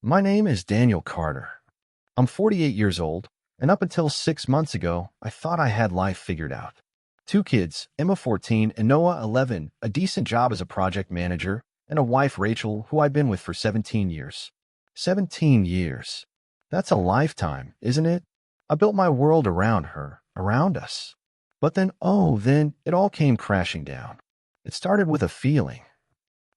My name is Daniel Carter. I'm 48 years old, and up until 6 months ago, I thought I had life figured out. Two kids, Emma 14 and Noah 11, a decent job as a project manager, and a wife Rachel, who I've been with for 17 years. 17 years. That's a lifetime, isn't it? I built my world around her, around us. But then it all came crashing down. It started with a feeling.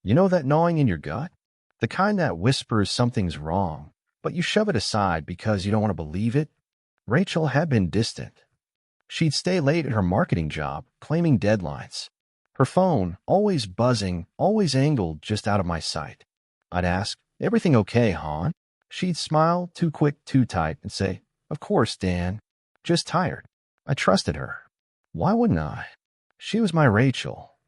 You know that gnawing in your gut? The kind that whispers something's wrong, but you shove it aside because you don't want to believe it? Rachel had been distant. She'd stay late at her marketing job, claiming deadlines. Her phone, always buzzing, always angled just out of my sight. I'd ask, "Everything okay, hon?" She'd smile, too quick, too tight, and say, "Of course, Dan. Just tired." I trusted her. Why wouldn't I? She was my Rachel.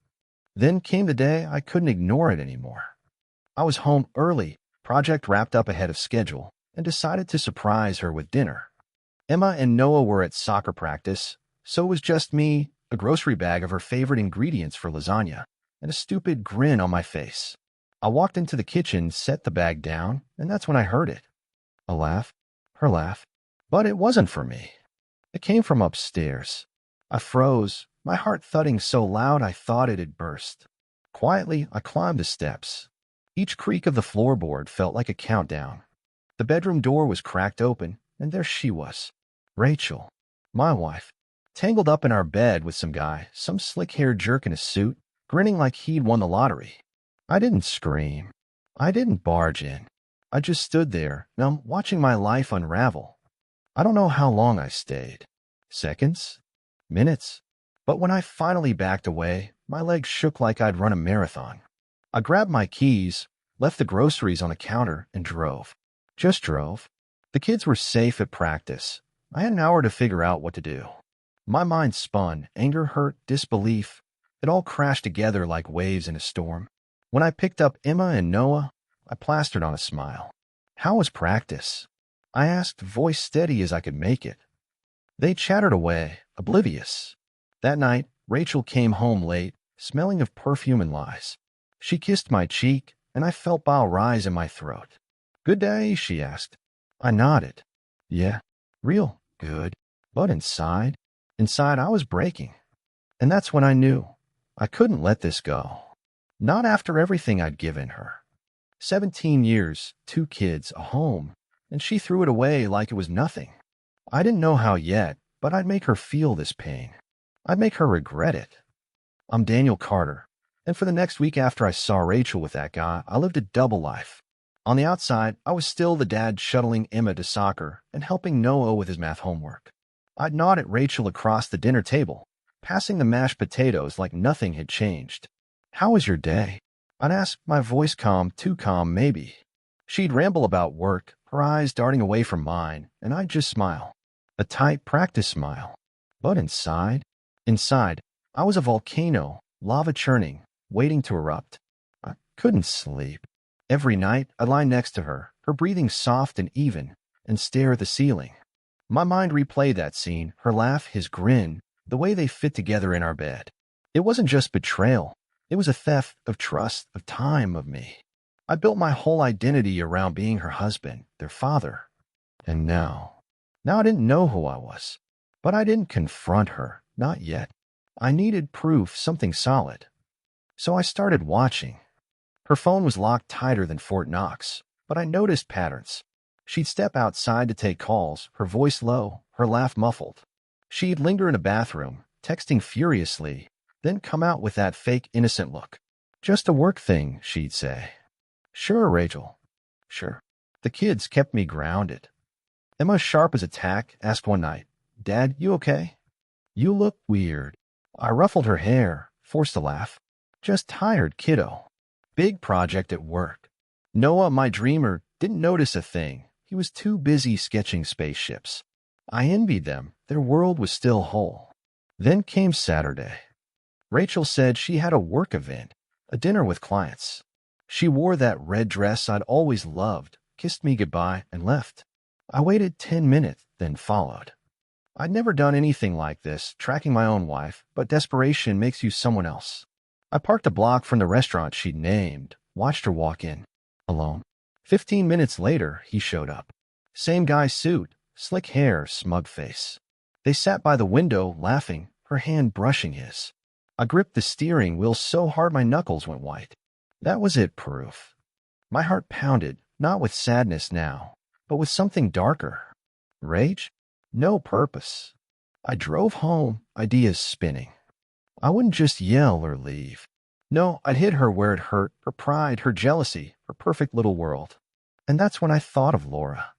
Then came the day I couldn't ignore it anymore. I was home early, project wrapped up ahead of schedule, and decided to surprise her with dinner. Emma and Noah were at soccer practice, so it was just me, a grocery bag of her favorite ingredients for lasagna, and a stupid grin on my face. I walked into the kitchen, set the bag down, and that's when I heard it. A laugh, her laugh. But it wasn't for me. It came from upstairs. I froze, my heart thudding so loud I thought it had burst. Quietly, I climbed the steps. Each creak of the floorboard felt like a countdown. The bedroom door was cracked open, and there she was. Rachel, my wife, tangled up in our bed with some guy, some slick-haired jerk in a suit, grinning like he'd won the lottery. I didn't scream. I didn't barge in. I just stood there, numb, watching my life unravel. I don't know how long I stayed. Seconds? Minutes? But when I finally backed away, my legs shook like I'd run a marathon. I grabbed my keys, left the groceries on the counter, and drove. Just drove. The kids were safe at practice. I had an hour to figure out what to do. My mind spun, anger, hurt, disbelief. It all crashed together like waves in a storm. When I picked up Emma and Noah, I plastered on a smile. "How was practice?" I asked, voice steady as I could make it. They chattered away, oblivious. That night, Rachel came home late, smelling of perfume and lies. She kissed my cheek, and I felt bile rise in my throat. "Good day?" she asked. I nodded. "Yeah, real good." But inside I was breaking. And that's when I knew I couldn't let this go. Not after everything I'd given her. 17 years, two kids, a home, and she threw it away like it was nothing. I didn't know how yet, but I'd make her feel this pain. I'd make her regret it. I'm Daniel Carter, and for the next week after I saw Rachel with that guy, I lived a double life. On the outside, I was still the dad shuttling Emma to soccer and helping Noah with his math homework. I'd nod at Rachel across the dinner table, passing the mashed potatoes like nothing had changed. "How was your day?" I'd ask, my voice calm, too calm maybe. She'd ramble about work, her eyes darting away from mine, and I'd just smile. A tight practice smile. But inside, I was a volcano, lava churning, waiting to erupt. I couldn't sleep. Every night, I'd lie next to her, her breathing soft and even, and stare at the ceiling. My mind replayed that scene, her laugh, his grin, the way they fit together in our bed. It wasn't just betrayal. It was a theft of trust, of time, of me. I built my whole identity around being her husband, their father. And now I didn't know who I was. But I didn't confront her, not yet. I needed proof, something solid. So I started watching. Her phone was locked tighter than Fort Knox, but I noticed patterns. She'd step outside to take calls, her voice low, her laugh muffled. She'd linger in a bathroom, texting furiously, then come out with that fake innocent look. "Just a work thing," she'd say. "Sure, Rachel. Sure." The kids kept me grounded. Emma, sharp as a tack, asked one night, "Dad, you okay?" "You look weird." I ruffled her hair, forced a laugh. "Just tired, kiddo. Big project at work." Noah, my dreamer, didn't notice a thing. He was too busy sketching spaceships. I envied them. Their world was still whole. Then came Saturday. Rachel said she had a work event, a dinner with clients. She wore that red dress I'd always loved, kissed me goodbye, and left. I waited 10 minutes, then followed. I'd never done anything like this, tracking my own wife, but desperation makes you someone else. I parked a block from the restaurant she'd named, watched her walk in, alone. 15 minutes later, he showed up. Same guy's suit, slick hair, smug face. They sat by the window, laughing, her hand brushing his. I gripped the steering wheel so hard my knuckles went white. That was it, proof. My heart pounded, not with sadness now, but with something darker. Rage? No purpose. I drove home, ideas spinning. I wouldn't just yell or leave. No, I'd hit her where it hurt, her pride, her jealousy, her perfect little world. And that's when I thought of Laura.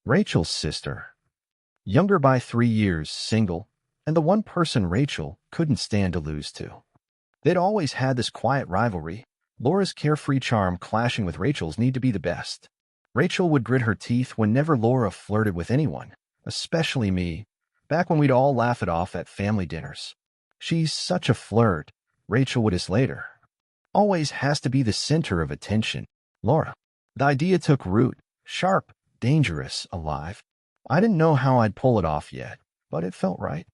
Rachel's sister. Younger by 3 years, single, and the one person Rachel couldn't stand to lose to. They'd always had this quiet rivalry, Laura's carefree charm clashing with Rachel's need to be the best. Rachel would grit her teeth whenever Laura flirted with anyone, especially me, back when we'd all laugh it off at family dinners. She's such a flirt, Rachel would hiss later. Always has to be the center of attention. Laura. The idea took root, sharp, dangerous, alive. I didn't know how I'd pull it off yet, but it felt right.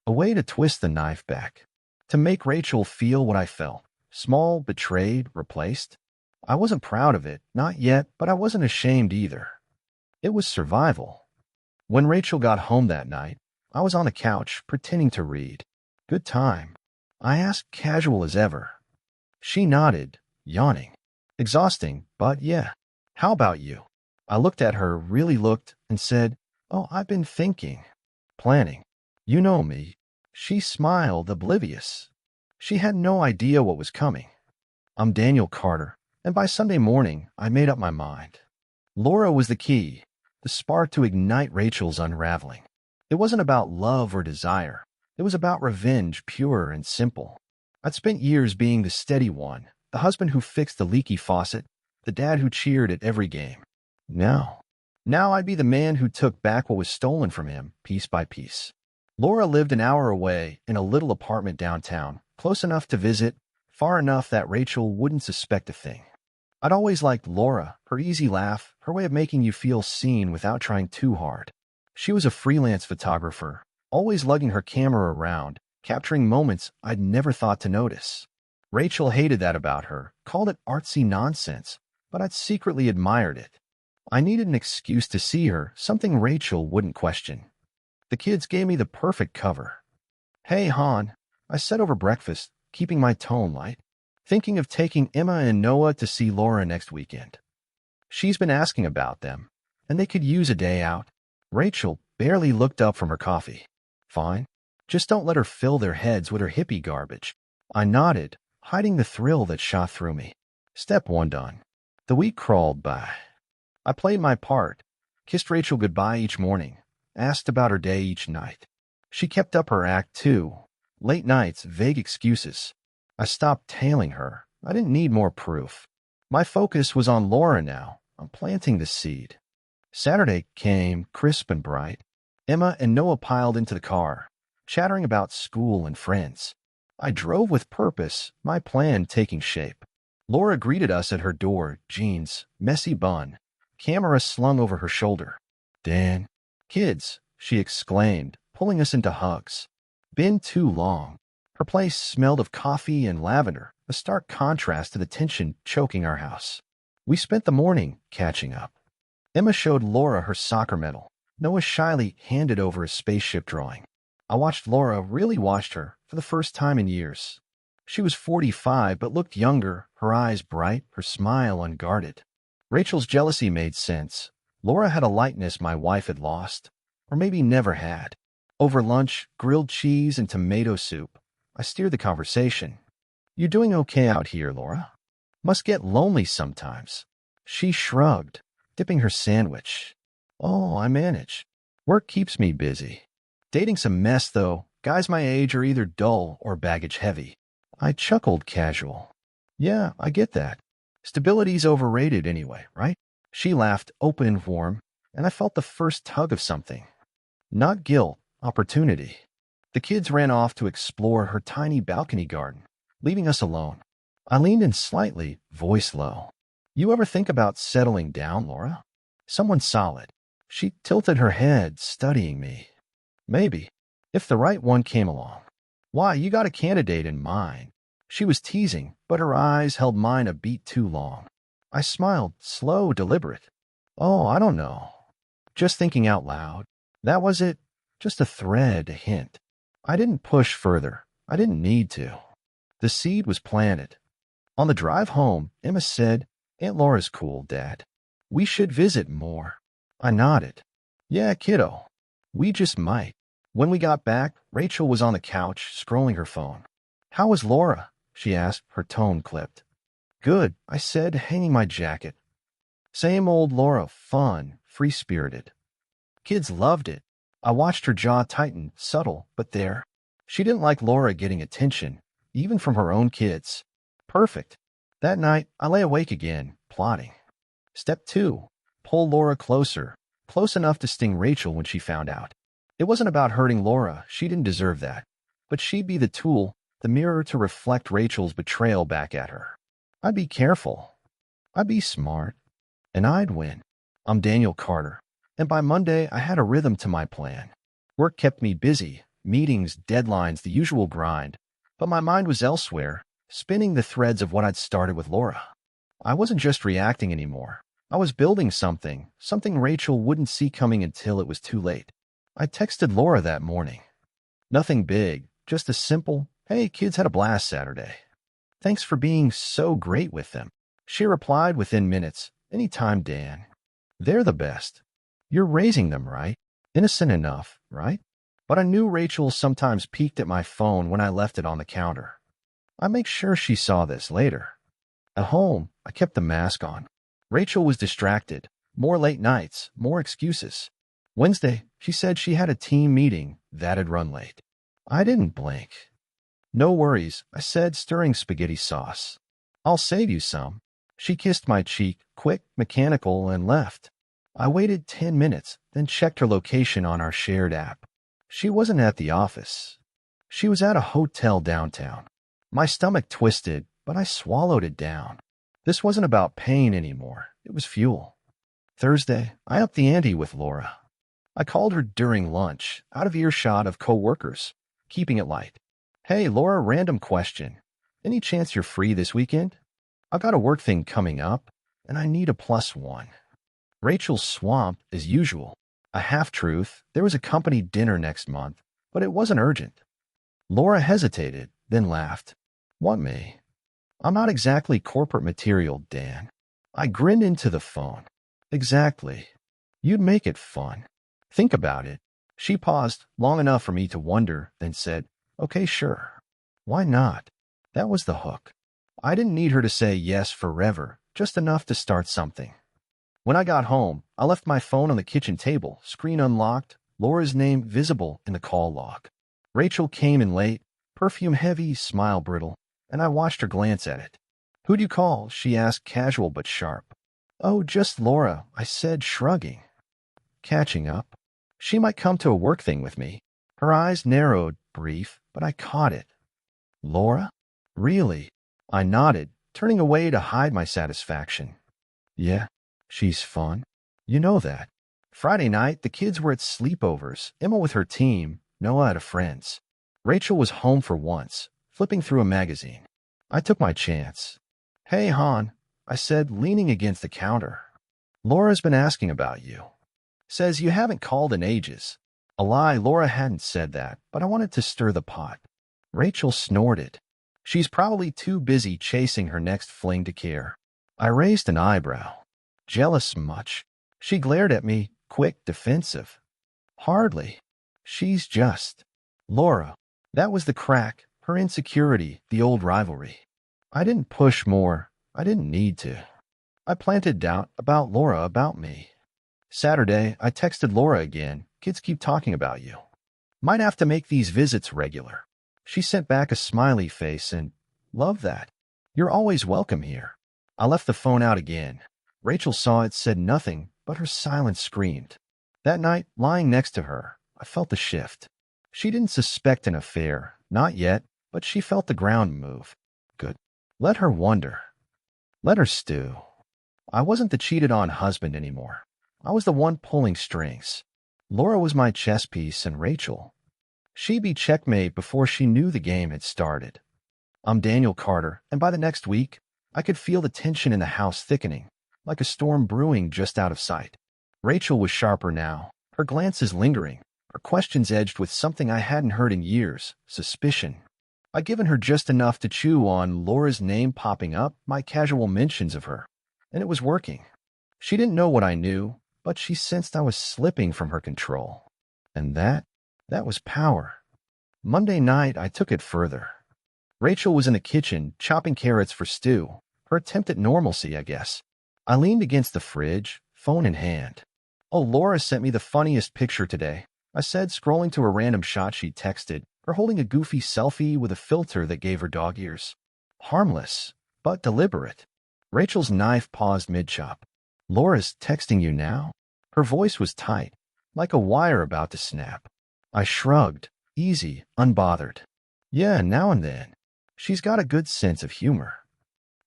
A way to twist the knife back. To make Rachel feel what I felt. Small, betrayed, replaced. I wasn't proud of it, not yet, but I wasn't ashamed either. It was survival. When Rachel got home that night, I was on the couch, pretending to read. Good time. I asked casual as ever. She nodded, yawning. Exhausting, but yeah. How about you? I looked at her, really looked, and said, "Oh, I've been thinking. Planning. You know me." She smiled, oblivious. She had no idea what was coming. I'm Daniel Carter, and by Sunday morning, I made up my mind. Laura was the key, the spark to ignite Rachel's unraveling. It wasn't about love or desire. It was about revenge, pure and simple. I'd spent years being the steady one, the husband who fixed the leaky faucet, the dad who cheered at every game. Now I'd be the man who took back what was stolen from him, piece by piece. Laura lived an hour away in a little apartment downtown, close enough to visit, far enough that Rachel wouldn't suspect a thing. I'd always liked Laura, her easy laugh, her way of making you feel seen without trying too hard. She was a freelance photographer, always lugging her camera around, capturing moments I'd never thought to notice. Rachel hated that about her, called it artsy nonsense, but I'd secretly admired it. I needed an excuse to see her, something Rachel wouldn't question. The kids gave me the perfect cover. "Hey, Han," I said over breakfast, keeping my tone light, thinking of taking Emma and Noah to see Laura next weekend. She's been asking about them, and they could use a day out. Rachel barely looked up from her coffee. "Fine. Just don't let her fill their heads with her hippie garbage." I nodded, hiding the thrill that shot through me. Step 1 done. The week crawled by. I played my part, kissed Rachel goodbye each morning, asked about her day each night. She kept up her act too. Late nights, vague excuses. I stopped tailing her. I didn't need more proof. My focus was on Laura now. I'm planting the seed. Saturday came, crisp and bright. Emma and Noah piled into the car, chattering about school and friends. I drove with purpose, my plan taking shape. Laura greeted us at her door, jeans, messy bun, camera slung over her shoulder. "Dan." "Kids," she exclaimed, pulling us into hugs. Been too long. Her place smelled of coffee and lavender, a stark contrast to the tension choking our house. We spent the morning catching up. Emma showed Laura her soccer medal. Noah shyly handed over a spaceship drawing. I watched Laura, really watched her, for the first time in years. She was 45 but looked younger, her eyes bright, her smile unguarded. Rachel's jealousy made sense. Laura had a lightness my wife had lost, or maybe never had. Over lunch, grilled cheese and tomato soup, I steered the conversation. "You doing okay out here, Laura? Must get lonely sometimes." She shrugged, dipping her sandwich. "Oh, I manage. Work keeps me busy. Dating's a mess, though. Guys my age are either dull or baggage heavy." I chuckled casual. "Yeah, I get that. Stability's overrated anyway, right?" She laughed, open and warm, and I felt the first tug of something. Not guilt, opportunity. The kids ran off to explore her tiny balcony garden, leaving us alone. I leaned in slightly, voice low. "You ever think about settling down, Laura? Someone solid." She tilted her head, studying me. "Maybe, if the right one came along." "Why, you got a candidate in mind." She was teasing, but her eyes held mine a beat too long. I smiled, slow, deliberate. Oh, I don't know. Just thinking out loud. That was it. Just a thread, a hint. I didn't push further. I didn't need to. The seed was planted. On the drive home, Emma said, Aunt Laura's cool, Dad. We should visit more. I nodded. Yeah, kiddo. We just might. When we got back, Rachel was on the couch, scrolling her phone. How was Laura? She asked, her tone clipped. Good, I said, hanging my jacket. Same old Laura, fun, free-spirited. Kids loved it. I watched her jaw tighten, subtle, but there. She didn't like Laura getting attention, even from her own kids. Perfect. That night, I lay awake again, plotting. Step 2. Pull Laura closer, close enough to sting Rachel when she found out. It wasn't about hurting Laura, she didn't deserve that. But she'd be the tool, the mirror to reflect Rachel's betrayal back at her. I'd be careful. I'd be smart. And I'd win. I'm Daniel Carter. And by Monday, I had a rhythm to my plan. Work kept me busy, meetings, deadlines, the usual grind. But my mind was elsewhere, spinning the threads of what I'd started with Laura. I wasn't just reacting anymore. I was building something Rachel wouldn't see coming until it was too late. I texted Laura that morning. Nothing big, just a simple, hey, kids had a blast Saturday. Thanks for being so great with them. She replied within minutes, anytime, Dan. They're the best. You're raising them, right? Innocent enough, right? But I knew Rachel sometimes peeked at my phone when I left it on the counter. I make sure she saw this later. At home, I kept the mask on. Rachel was distracted. More late nights, more excuses. Wednesday, she said she had a team meeting that had run late. I didn't blink. No worries, I said, stirring spaghetti sauce. I'll save you some. She kissed my cheek, quick, mechanical, and left. I waited 10 minutes, then checked her location on our shared app. She wasn't at the office. She was at a hotel downtown. My stomach twisted, but I swallowed it down. This wasn't about pain anymore. It was fuel. Thursday, I upped the ante with Laura. I called her during lunch, out of earshot of co-workers, keeping it light. Hey, Laura, random question. Any chance you're free this weekend? I've got a work thing coming up, and I need a +1. Rachel swamped, as usual. A half-truth, there was a company dinner next month, but it wasn't urgent. Laura hesitated, then laughed. Want me? I'm not exactly corporate material, Dan. I grinned into the phone. Exactly. You'd make it fun. Think about it. She paused long enough for me to wonder, then said, okay, sure. Why not? That was the hook. I didn't need her to say yes forever, just enough to start something. When I got home, I left my phone on the kitchen table, screen unlocked, Laura's name visible in the call log. Rachel came in late, perfume heavy, smile brittle, and I watched her glance at it. Who'd you call? She asked, casual but sharp. Oh, just Laura, I said, shrugging. Catching up. She might come to a work thing with me. Her eyes narrowed, brief, but I caught it. Laura? Really? I nodded, turning away to hide my satisfaction. Yeah, she's fun. You know that. Friday night, the kids were at sleepovers, Emma with her team, Noah at a friend's. Rachel was home for once, flipping through a magazine. I took my chance. Hey, hon, I said, leaning against the counter. Laura's been asking about you. Says you haven't called in ages. A lie, Laura hadn't said that, but I wanted to stir the pot. Rachel snorted. She's probably too busy chasing her next fling to care. I raised an eyebrow. Jealous much? She glared at me, quick, defensive. Hardly. She's just. Laura. That was the crack, her insecurity, the old rivalry. I didn't push more. I didn't need to. I planted doubt about Laura, about me. Saturday, I texted Laura again. Kids keep talking about you. Might have to make these visits regular. She sent back a smiley face and, love that. You're always welcome here. I left the phone out again. Rachel saw it, said nothing, but her silence screamed. That night, lying next to her, I felt the shift. She didn't suspect an affair, not yet, but she felt the ground move. Good. Let her wonder. Let her stew. I wasn't the cheated-on husband anymore. I was the one pulling strings. Laura was my chess piece and Rachel. She'd be checkmate before she knew the game had started. I'm Daniel Carter, and by the next week, I could feel the tension in the house thickening, like a storm brewing just out of sight. Rachel was sharper now, her glances lingering, her questions edged with something I hadn't heard in years, suspicion. I'd given her just enough to chew on, Laura's name popping up, my casual mentions of her, and it was working. She didn't know what I knew, but she sensed I was slipping from her control. And that was power. Monday night, I took it further. Rachel was in the kitchen, chopping carrots for stew, her attempt at normalcy, I guess. I leaned against the fridge, phone in hand. "Oh, Laura sent me the funniest picture today," I said, scrolling to a random shot she texted, her holding a goofy selfie with a filter that gave her dog ears. Harmless, but deliberate. Rachel's knife paused mid-chop. "Laura's texting you now?" Her voice was tight, like a wire about to snap. I shrugged, easy, unbothered. "Yeah, now and then. She's got a good sense of humor.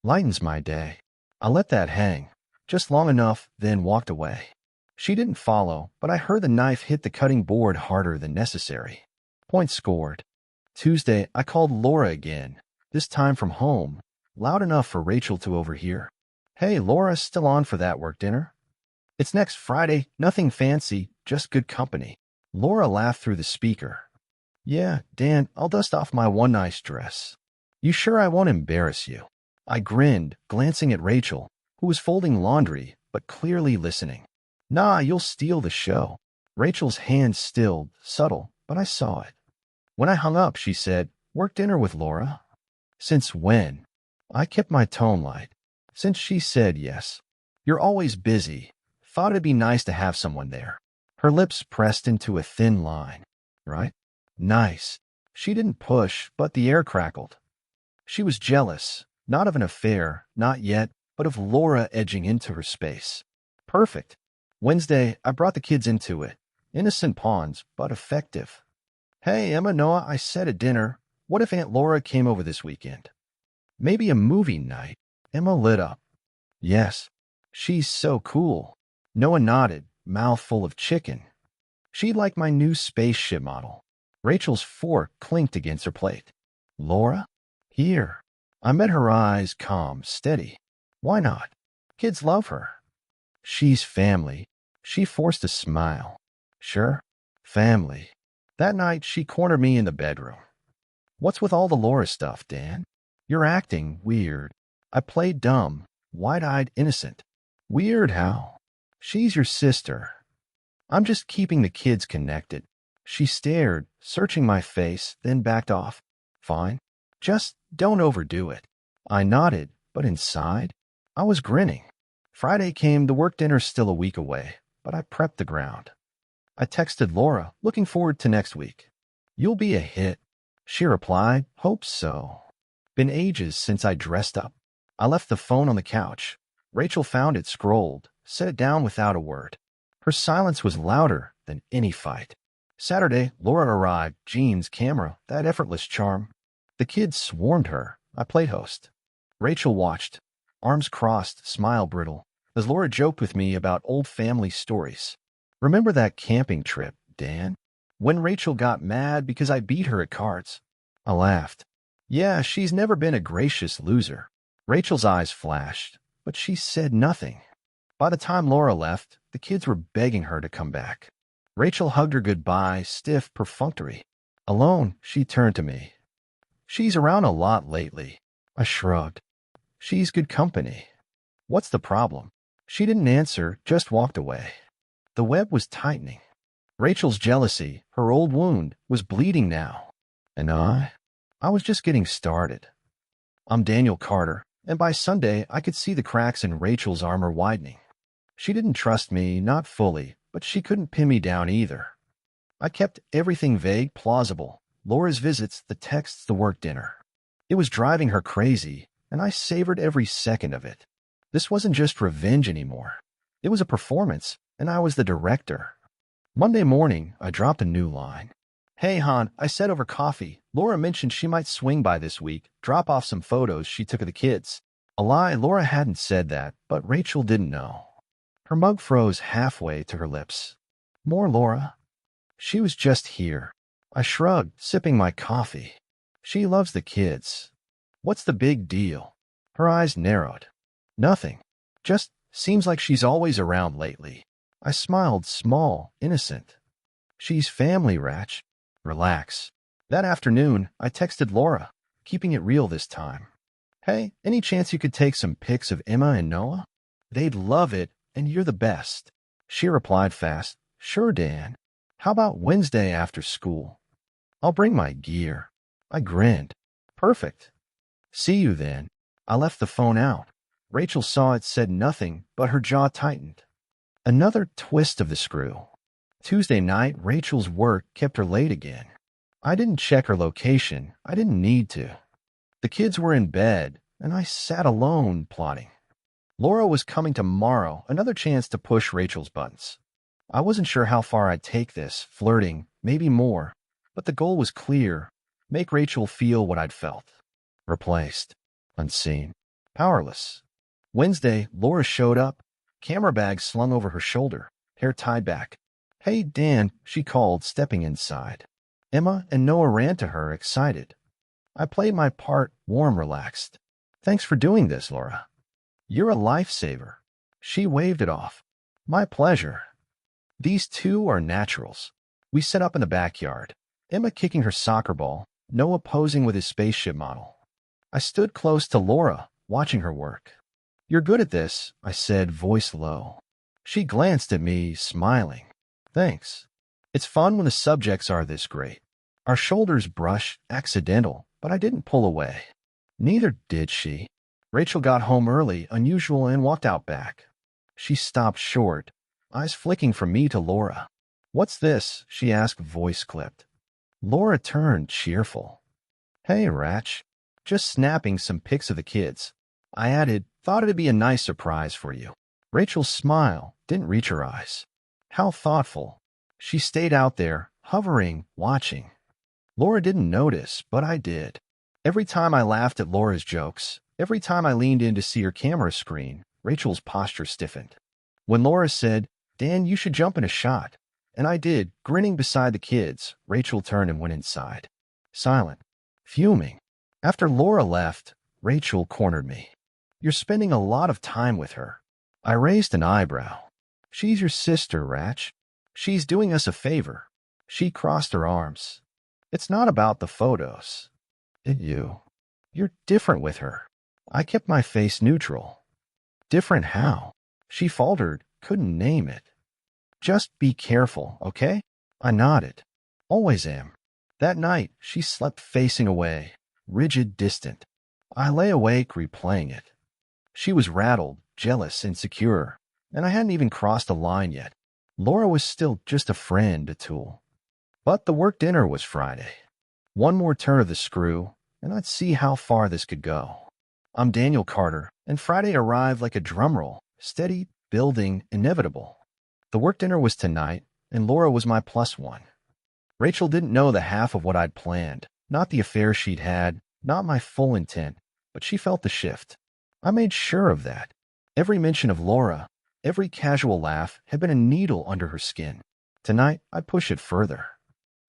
Lightens my day." I let that hang, just long enough, then walked away. She didn't follow, but I heard the knife hit the cutting board harder than necessary. Point scored. Tuesday, I called Laura again, this time from home, loud enough for Rachel to overhear. "Hey, Laura, still on for that work dinner?" "It's next Friday, nothing fancy, just good company." Laura laughed through the speaker. "Yeah, Dan, I'll dust off my one nice dress. You sure I won't embarrass you?" I grinned, glancing at Rachel, who was folding laundry, but clearly listening. "Nah, you'll steal the show." Rachel's hand stilled, subtle, but I saw it. When I hung up, she said, "Work dinner with Laura?" "Since when?" I kept my tone light. "Since she said yes." "You're always busy. Thought it'd be nice to have someone there." Her lips pressed into a thin line. "Right? Nice." She didn't push, but the air crackled. She was jealous, not of an affair, not yet, but of Laura edging into her space. Perfect. Wednesday, I brought the kids into it. Innocent pawns, but effective. "Hey, Emma, Noah, I said at dinner, what if Aunt Laura came over this weekend?" "Maybe a movie night." Emma lit up. "Yes. She's so cool." Noah nodded, mouth full of chicken. "She'd like my new spaceship model." Rachel's fork clinked against her plate. "Laura? Here." I met her eyes, calm, steady. "Why not? Kids love her." "She's family." She forced a smile. "Sure, family." That night, she cornered me in the bedroom. "What's with all the Laura stuff, Dan? You're acting weird." I played dumb, wide-eyed, innocent. "Weird how?" "She's your sister." "I'm just keeping the kids connected." She stared, searching my face, then backed off. "Fine. Just don't overdo it." I nodded, but inside, I was grinning. Friday came, the work dinner's still a week away, but I prepped the ground. I texted Laura, looking forward to next week. "You'll be a hit." She replied, "Hope so." Been ages since I dressed up. I left the phone on the couch. Rachel found it, scrolled, set it down without a word. Her silence was louder than any fight. Saturday, Laura arrived, jeans, camera, that effortless charm. The kids swarmed her. I played host. Rachel watched, arms crossed, smile brittle, as Laura joked with me about old family stories. "Remember that camping trip, Dan? When Rachel got mad because I beat her at cards?" I laughed. "Yeah, she's never been a gracious loser." Rachel's eyes flashed, but she said nothing. By the time Laura left, the kids were begging her to come back. Rachel hugged her goodbye, stiff, perfunctory. Alone, she turned to me. "She's around a lot lately." I shrugged. "She's good company." "What's the problem?" She didn't answer, just walked away. The web was tightening. Rachel's jealousy, her old wound, was bleeding now. And I was just getting started. I'm Daniel Carter, and by Sunday I could see the cracks in Rachel's armor widening. She didn't trust me, not fully, but she couldn't pin me down either. I kept everything vague, plausible. Laura's visits, the texts, the work dinner. It was driving her crazy, and I savored every second of it. This wasn't just revenge anymore. It was a performance, and I was the director. Monday morning, I dropped a new line. "Hey, Han, I said over coffee, Laura mentioned she might swing by this week, drop off some photos she took of the kids." A lie, Laura hadn't said that, but Rachel didn't know. Her mug froze halfway to her lips. "More Laura?" She was just here. I shrugged, sipping my coffee. "She loves the kids." "What's the big deal?" Her eyes narrowed. Nothing. Just seems like she's always around lately. I smiled, small, innocent. She's family, Ratch. Relax. That afternoon, I texted Laura, keeping it real this time. Hey, any chance you could take some pics of Emma and Noah? They'd love it, and you're the best. She replied fast, Sure, Dan. How about Wednesday after school? I'll bring my gear. I grinned. Perfect. See you then. I left the phone out. Rachel saw it, said nothing, but her jaw tightened. Another twist of the screw. Tuesday night, Rachel's work kept her late again. I didn't check her location. I didn't need to. The kids were in bed, and I sat alone, plotting. Laura was coming tomorrow, another chance to push Rachel's buttons. I wasn't sure how far I'd take this, flirting, maybe more, but the goal was clear, make Rachel feel what I'd felt. Replaced. Unseen. Powerless. Wednesday, Laura showed up, camera bag slung over her shoulder, hair tied back. Hey, Dan, she called, stepping inside. Emma and Noah ran to her, excited. I played my part, warm, relaxed. Thanks for doing this, Laura. You're a lifesaver. She waved it off. My pleasure. These two are naturals. We set up in the backyard, Emma kicking her soccer ball, Noah posing with his spaceship model. I stood close to Laura, watching her work. You're good at this, I said, voice low. She glanced at me, smiling. Thanks. It's fun when the subjects are this great. Our shoulders brush, accidental, but I didn't pull away. Neither did she. Rachel got home early, unusual, and walked out back. She stopped short, eyes flicking from me to Laura. What's this? She asked, voice clipped. Laura turned, cheerful. Hey, Ratch. Just snapping some pics of the kids. I added, thought it'd be a nice surprise for you. Rachel's smile didn't reach her eyes. How thoughtful. She stayed out there, hovering, watching. Laura didn't notice, but I did. Every time I laughed at Laura's jokes, every time I leaned in to see her camera screen, Rachel's posture stiffened. When Laura said, Dan, you should jump in a shot, and I did, grinning beside the kids, Rachel turned and went inside. Silent. Fuming. After Laura left, Rachel cornered me. You're spending a lot of time with her. I raised an eyebrow. She's your sister, Ratch. She's doing us a favor. She crossed her arms. It's not about the photos. You're different with her. I kept my face neutral. Different how? She faltered, couldn't name it. Just be careful, okay? I nodded. Always am. That night, she slept facing away, rigid, distant. I lay awake replaying it. She was rattled, jealous, insecure, and I hadn't even crossed a line yet. Laura was still just a friend, a tool. But the work dinner was Friday. One more turn of the screw, and I'd see how far this could go. I'm Daniel Carter, and Friday arrived like a drumroll, steady, building, inevitable. The work dinner was tonight, and Laura was my +1. Rachel didn't know the half of what I'd planned, not the affair she'd had, not my full intent, but she felt the shift. I made sure of that. Every mention of Laura, every casual laugh had been a needle under her skin. Tonight, I'd push it further.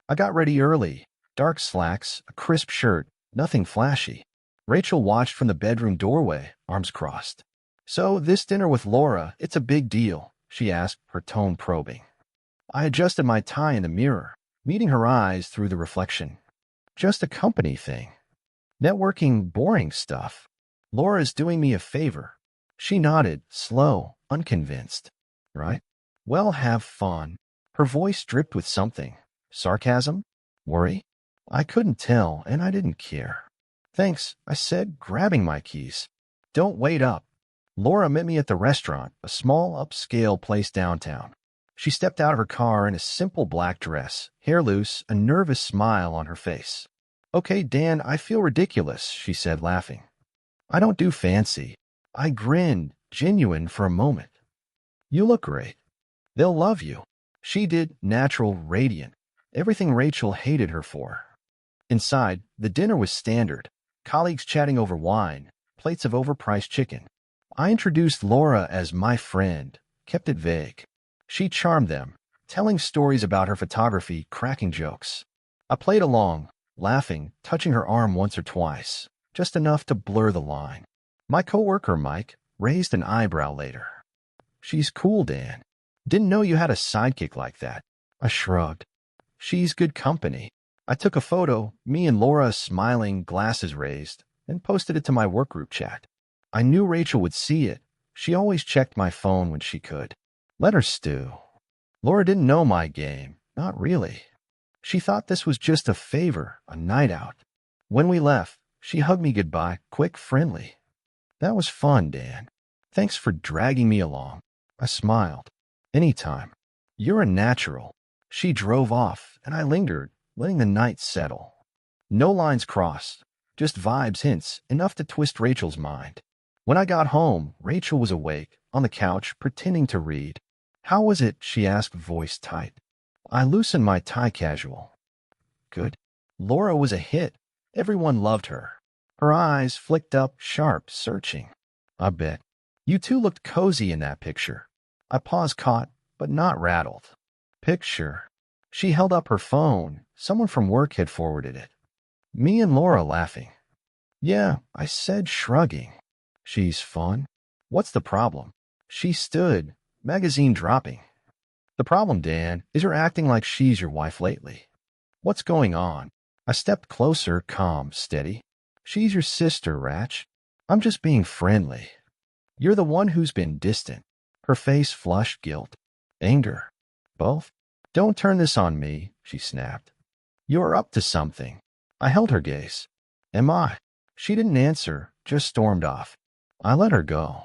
I got ready early, dark slacks, a crisp shirt, nothing flashy. Rachel watched from the bedroom doorway, arms crossed. So, this dinner with Laura, it's a big deal, she asked, her tone probing. I adjusted my tie in the mirror, meeting her eyes through the reflection. Just a company thing. Networking, boring stuff. Laura's doing me a favor. She nodded, slow, unconvinced. Right? Well, have fun. Her voice dripped with something. Sarcasm? Worry? I couldn't tell, and I didn't care. Thanks, I said, grabbing my keys. Don't wait up. Laura met me at the restaurant, a small, upscale place downtown. She stepped out of her car in a simple black dress, hair loose, a nervous smile on her face. Okay, Dan, I feel ridiculous, she said, laughing. I don't do fancy. I grinned, genuine for a moment. You look great. They'll love you. She did, natural, radiant, everything Rachel hated her for. Inside, the dinner was standard, colleagues chatting over wine, plates of overpriced chicken. I introduced Laura as my friend, kept it vague. She charmed them, telling stories about her photography, cracking jokes. I played along, laughing, touching her arm once or twice, just enough to blur the line. My coworker, Mike, raised an eyebrow later. She's cool, Dan. Didn't know you had a sidekick like that. I shrugged. She's good company. I took a photo, me and Laura smiling, glasses raised, and posted it to my work group chat. I knew Rachel would see it. She always checked my phone when she could. Let her stew. Laura didn't know my game. Not really. She thought this was just a favor, a night out. When we left, she hugged me goodbye, quick, friendly. That was fun, Dan. Thanks for dragging me along. I smiled. Anytime. You're a natural. She drove off, and I lingered, letting the night settle. No lines crossed, just vibes, hints, enough to twist Rachel's mind. When I got home, Rachel was awake, on the couch, pretending to read. How was it? She asked, voice tight. I loosened my tie casual. Good. Laura was a hit. Everyone loved her. Her eyes flicked up, sharp, searching. I bet. You two looked cozy in that picture. I paused, caught, but not rattled. Picture. She held up her phone. Someone from work had forwarded it. Me and Laura laughing. Yeah, I said, shrugging. She's fun. What's the problem? She stood, magazine dropping. The problem, Dan, is her acting like she's your wife lately. What's going on? I stepped closer, calm, steady. She's your sister, Ratch. I'm just being friendly. You're the one who's been distant. Her face flushed, guilt, anger. Both? Don't turn this on me, she snapped. You're up to something. I held her gaze. Am I? She didn't answer, just stormed off. I let her go.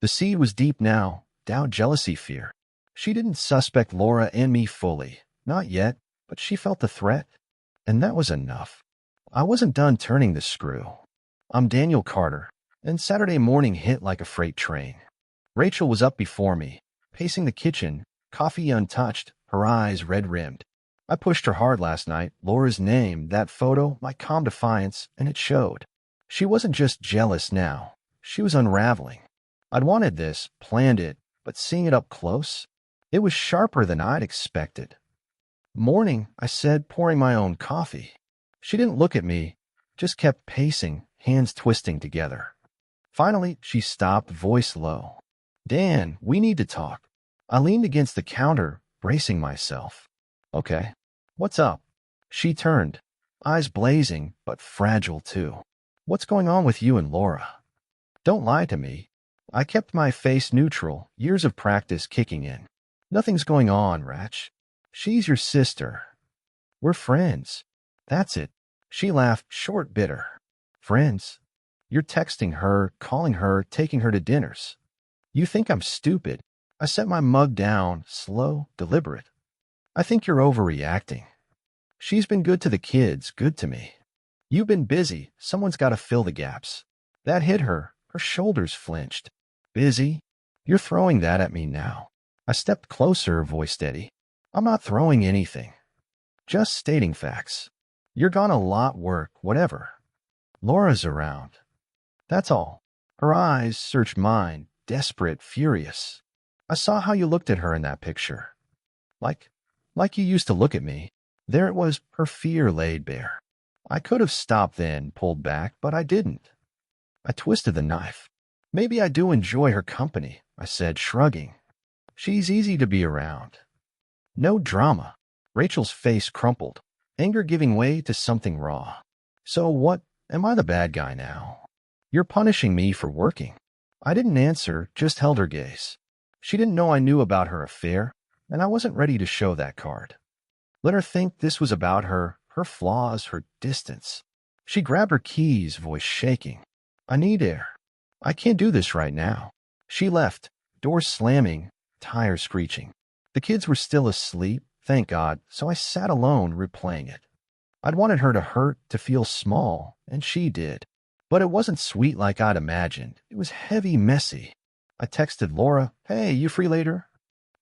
The seed was deep now, doubt, jealousy, fear. She didn't suspect Laura and me fully. Not yet, but she felt the threat. And that was enough. I wasn't done turning the screw. I'm Daniel Carter, and Saturday morning hit like a freight train. Rachel was up before me, pacing the kitchen, coffee untouched, her eyes red-rimmed. I pushed her hard last night, Laura's name, that photo, my calm defiance, and it showed. She wasn't just jealous now. She was unraveling. I'd wanted this, planned it, but seeing it up close, it was sharper than I'd expected. Morning, I said, pouring my own coffee. She didn't look at me, just kept pacing, hands twisting together. Finally, she stopped, voice low. Dan, we need to talk. I leaned against the counter, bracing myself. Okay. What's up? She turned, eyes blazing, but fragile too. What's going on with you and Laura? Don't lie to me. I kept my face neutral, years of practice kicking in. Nothing's going on, Ratch. She's your sister. We're friends. That's it. She laughed, short, bitter. Friends? You're texting her, calling her, taking her to dinners. You think I'm stupid. I set my mug down, slow, deliberate. I think you're overreacting. She's been good to the kids, good to me. You've been busy. Someone's got to fill the gaps. That hit her. Her shoulders flinched. Busy? You're throwing that at me now. I stepped closer, voice steady. I'm not throwing anything. Just stating facts. You're gone a lot, work, whatever. Laura's around. That's all. Her eyes searched mine, desperate, furious. I saw how you looked at her in that picture. Like you used to look at me. There it was, her fear laid bare. I could have stopped then, pulled back, but I didn't. I twisted the knife. Maybe I do enjoy her company, I said, shrugging. She's easy to be around. No drama. Rachel's face crumpled, anger giving way to something raw. So what? Am I the bad guy now? You're punishing me for working. I didn't answer, just held her gaze. She didn't know I knew about her affair, and I wasn't ready to show that card. Let her think this was about her flaws, her distance. She grabbed her keys, voice shaking. I need air. I can't do this right now. She left, door slamming, tires screeching. The kids were still asleep, thank God, so I sat alone, replaying it. I'd wanted her to hurt, to feel small, and she did. But it wasn't sweet like I'd imagined. It was heavy, messy. I texted Laura, hey, you free later?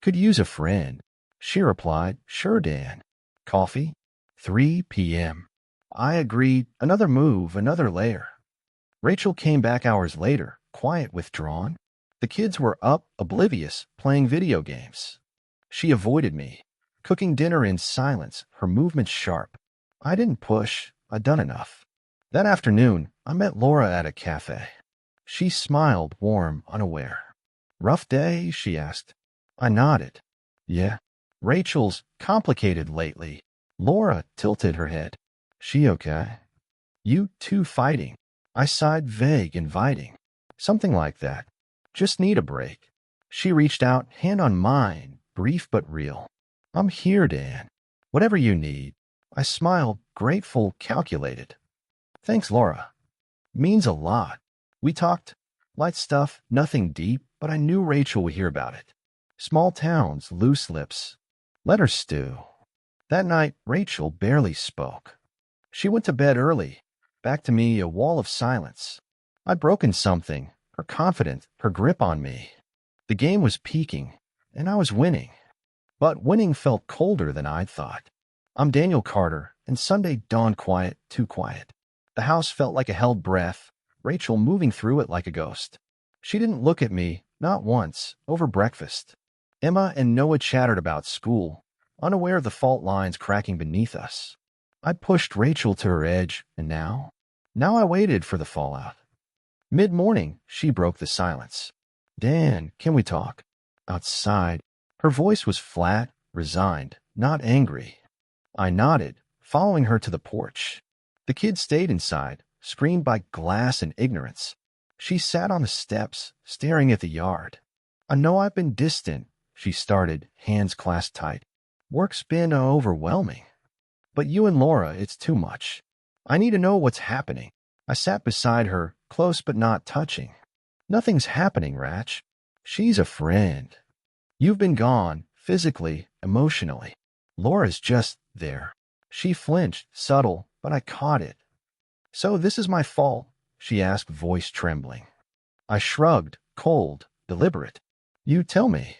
Could use a friend. She replied, sure, Dan. Coffee? 3 p.m. I agreed, another move, another layer. Rachel came back hours later, quiet, withdrawn. The kids were up, oblivious, playing video games. She avoided me, cooking dinner in silence, her movements sharp. I didn't push. I'd done enough. That afternoon, I met Laura at a cafe. She smiled, warm, unaware. Rough day? She asked. I nodded. Yeah. Rachel's complicated lately. Laura tilted her head. She okay? You two fighting? I sighed, vague, inviting. Something like that. Just need a break. She reached out, hand on mine, brief but real. I'm here, Dan. Whatever you need. I smiled, grateful, calculated. Thanks, Laura. Means a lot. We talked. Light stuff, nothing deep, but I knew Rachel would hear about it. Small towns, loose lips. Let her stew. That night, Rachel barely spoke. She went to bed early. Back to me, a wall of silence. I'd broken something, her confidence, her grip on me. The game was peaking, and I was winning. But winning felt colder than I'd thought. I'm Daniel Carter, and Sunday dawned quiet, too quiet. The house felt like a held breath, Rachel moving through it like a ghost. She didn't look at me, not once, over breakfast. Emma and Noah chattered about school, unaware of the fault lines cracking beneath us. I pushed Rachel to her edge, and now I waited for the fallout. Mid-morning, she broke the silence. Dan, can we talk? Outside. Her voice was flat, resigned, not angry. I nodded, following her to the porch. The kids stayed inside, screened by glass and ignorance. She sat on the steps, staring at the yard. I know I've been distant, she started, hands clasped tight. Work's been overwhelming. But you and Laura, it's too much. I need to know what's happening. I sat beside her, close but not touching. Nothing's happening, Ratch. She's a friend. You've been gone, physically, emotionally. Laura's just there. She flinched, subtle, but I caught it. So this is my fault, she asked, voice trembling. I shrugged, cold, deliberate. You tell me.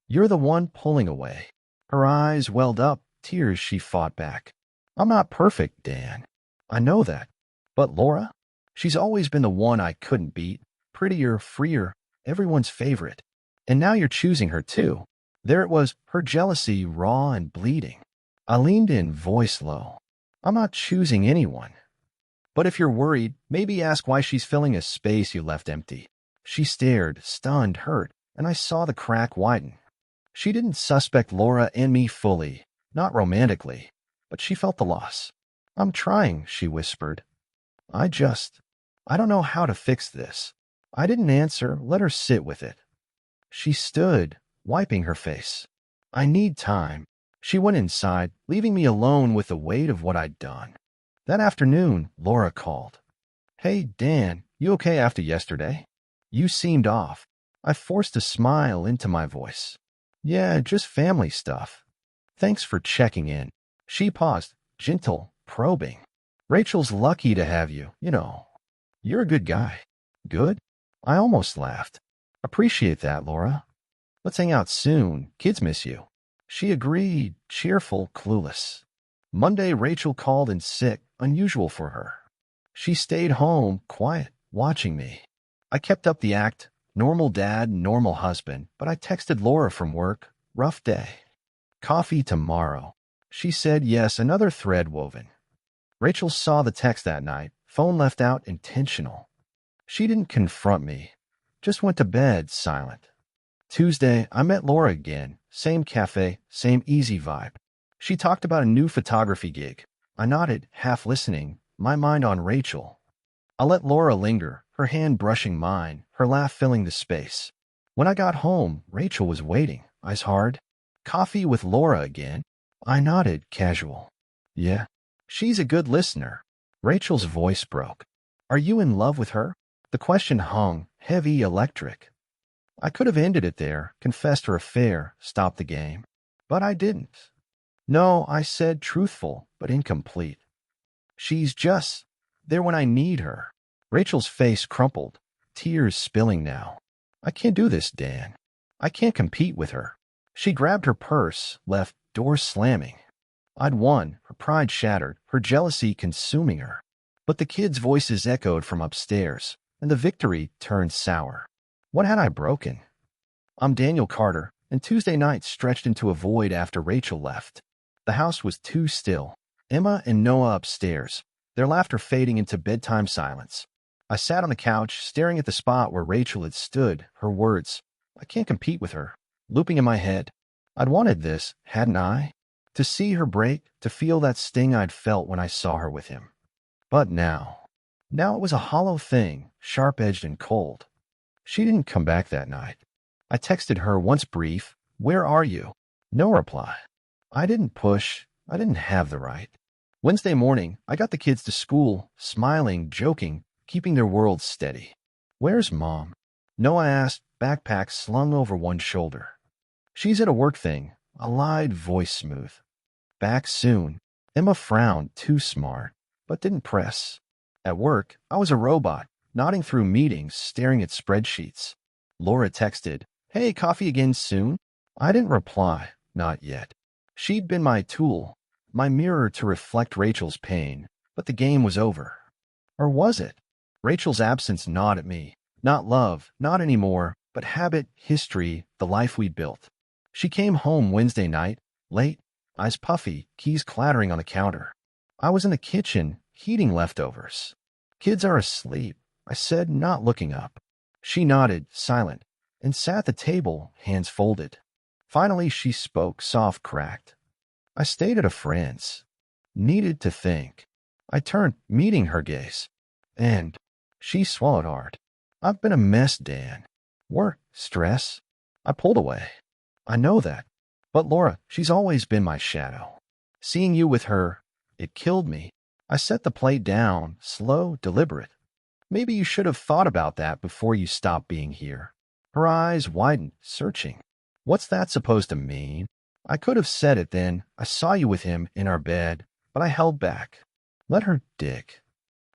You're the one pulling away. Her eyes welled up, tears she fought back. I'm not perfect, Dan. I know that. But Laura? She's always been the one I couldn't beat. Prettier, freer, everyone's favorite. And now you're choosing her too. There it was, her jealousy raw and bleeding. I leaned in, voice low. I'm not choosing anyone. But if you're worried, maybe ask why she's filling a space you left empty. She stared, stunned, hurt, and I saw the crack widen. She didn't suspect Laura and me fully, not romantically, but she felt the loss. I'm trying, she whispered. I don't know how to fix this. I didn't answer, let her sit with it. She stood, wiping her face. I need time. She went inside, leaving me alone with the weight of what I'd done. That afternoon, Laura called. Hey, Dan, you okay after yesterday? You seemed off. I forced a smile into my voice. Yeah, just family stuff. Thanks for checking in. She paused, gentle, probing. Rachel's lucky to have you, you know. You're a good guy. Good? I almost laughed. Appreciate that, Laura. Let's hang out soon. Kids miss you. She agreed, cheerful, clueless. Monday, Rachel called in sick, unusual for her. She stayed home, quiet, watching me. I kept up the act, normal dad, normal husband, but I texted Laura from work, rough day. Coffee tomorrow. She said yes, another thread woven. Rachel saw the text that night, phone left out, intentional. She didn't confront me, just went to bed, silent. Tuesday, I met Laura again, same cafe, same easy vibe. She talked about a new photography gig. I nodded, half listening, my mind on Rachel. I let Laura linger, her hand brushing mine, her laugh filling the space. When I got home, Rachel was waiting, eyes hard. Coffee with Laura again? I nodded, casual. Yeah. She's a good listener. Rachel's voice broke. Are you in love with her? The question hung, heavy, electric. I could have ended it there, confessed her affair, stopped the game. But I didn't. No, I said, truthful, but incomplete. She's just there when I need her. Rachel's face crumpled, tears spilling now. I can't do this, Dan. I can't compete with her. She grabbed her purse, left, door slamming. I'd won, her pride shattered, her jealousy consuming her. But the kids' voices echoed from upstairs, and the victory turned sour. What had I broken? I'm Daniel Carter, and Tuesday night stretched into a void after Rachel left. The house was too still. Emma and Noah upstairs, their laughter fading into bedtime silence. I sat on the couch, staring at the spot where Rachel had stood, her words. I can't compete with her, looping in my head. I'd wanted this, hadn't I? To see her break, to feel that sting I'd felt when I saw her with him. But now it was a hollow thing, sharp-edged and cold. She didn't come back that night. I texted her once brief, "Where are you?" No reply. I didn't push. I didn't have the right. Wednesday morning, I got the kids to school, smiling, joking, keeping their worlds steady. "Where's Mom?" Noah asked, backpack slung over one shoulder. "She's at a work thing," I lied, voice smooth. "Back soon." Emma frowned, too smart, but didn't press. At work, I was a robot, nodding through meetings, staring at spreadsheets. Laura texted, "Hey, coffee again soon?" I didn't reply, not yet. She'd been my tool, my mirror to reflect Rachel's pain, but the game was over. Or was it? Rachel's absence gnawed at me. Not love, not anymore, but habit, history, the life we'd built. She came home Wednesday night, late, eyes puffy, keys clattering on the counter. I was in the kitchen, heating leftovers. "Kids are asleep," I said, not looking up. She nodded, silent, and sat at the table, hands folded. Finally, she spoke, soft, cracked. "I stayed at a friend's. Needed to think." I turned, meeting her gaze. And she swallowed hard. "I've been a mess, Dan. Work, stress." I pulled away. "I know that. But Laura, she's always been my shadow. Seeing you with her, it killed me." I set the plate down, slow, deliberate. "Maybe you should have thought about that before you stopped being here." Her eyes widened, searching. "What's that supposed to mean?" I could have said it then. "I saw you with him in our bed," but I held back. Let her dig.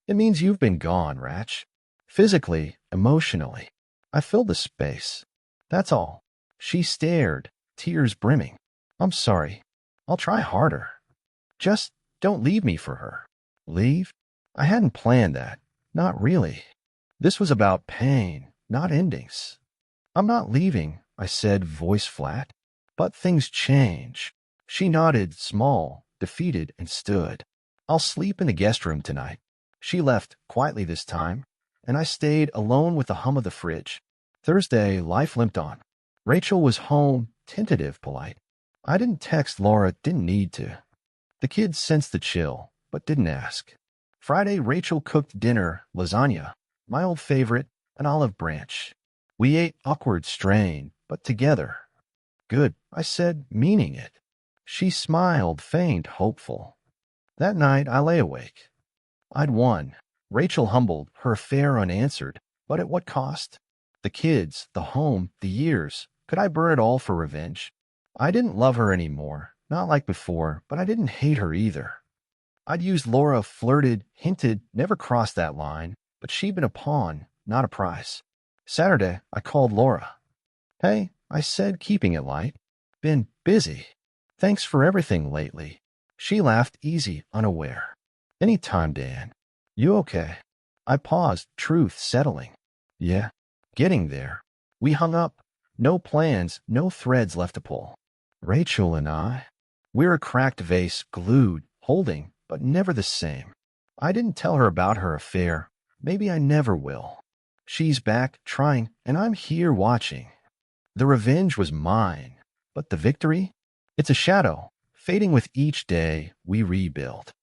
"It means you've been gone, Ratch. Physically, emotionally." I filled the space. "That's all." She stared, tears brimming. "I'm sorry. I'll try harder. Just don't leave me for her." Leave? I hadn't planned that. Not really. This was about pain, not endings. "I'm not leaving," I said, voice flat. "But things change." She nodded, small, defeated, and stood. "I'll sleep in the guest room tonight." She left, quietly this time, and I stayed alone with the hum of the fridge. Thursday, life limped on. Rachel was home, tentative, polite. I didn't text Laura, didn't need to. The kids sensed the chill, but didn't ask. Friday, Rachel cooked dinner, lasagna, my old favorite, an olive branch. We ate awkward, strained, but together. "Good," I said, meaning it. She smiled, faint, hopeful. That night, I lay awake. I'd won. Rachel humbled, her affair unanswered, but at what cost? The kids, the home, the years. Could I burn it all for revenge? I didn't love her anymore, not like before, but I didn't hate her either. I'd used Laura, flirted, hinted, never crossed that line, but she'd been a pawn, not a prize. Saturday, I called Laura. "Hey," I said, keeping it light. "Been busy. Thanks for everything lately." She laughed, easy, unaware. "Any time, Dan. You okay?" I paused, truth settling. "Yeah, getting there." We hung up. No plans, no threads left to pull. Rachel and I. We're a cracked vase, glued, holding, but never the same. I didn't tell her about her affair. Maybe I never will. She's back, trying, and I'm here watching. The revenge was mine, but the victory? It's a shadow, fading with each day we rebuild.